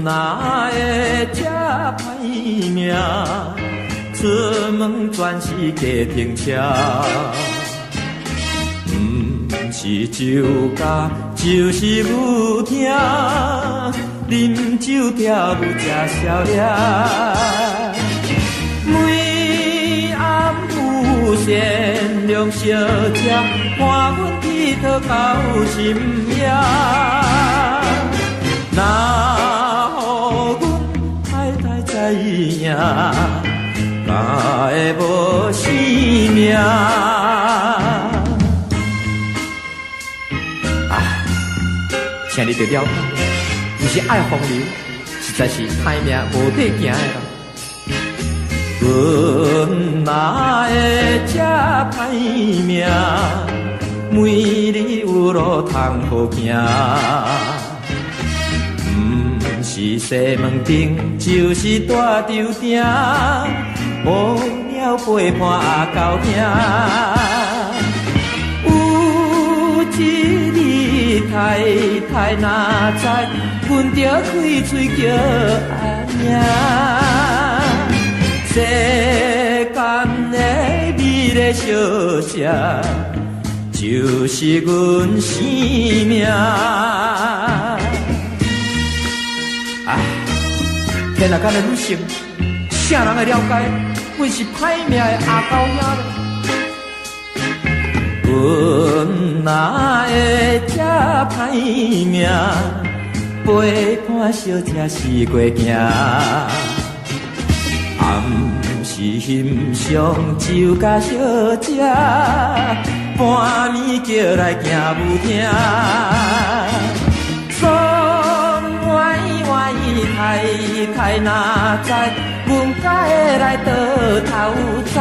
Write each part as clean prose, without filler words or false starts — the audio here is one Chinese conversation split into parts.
哪会这歹命？出门全是加停车，不是酒驾就是舞厅，啉酒跳舞吃宵夜，每暗有善良小姐，看阮低头到深夜，哪予阮太太知影？敢会无生命？请你着了解，不是爱风流，实在是歹命无底行的啦。阮哪会这歹命？每日有路通好行。不是西门町，就是大稻埕。无聊陪伴阿狗兄，有一日太太若知，阮着开嘴叫阿娘。世间的美丽小姐，就是阮生命。天下间的女性，啥人会了解？阮是歹命的阿狗兄。阮哪会这歹命？陪伴小姐四界行，暗时欣赏酒甲小姐，半暝叫来行舞厅。太太若知，阮才会来倒头栽。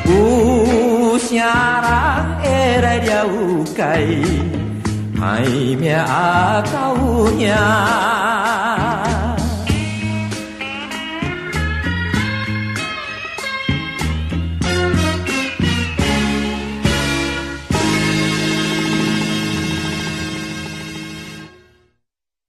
有啥人会来了解？歹命阿狗兄。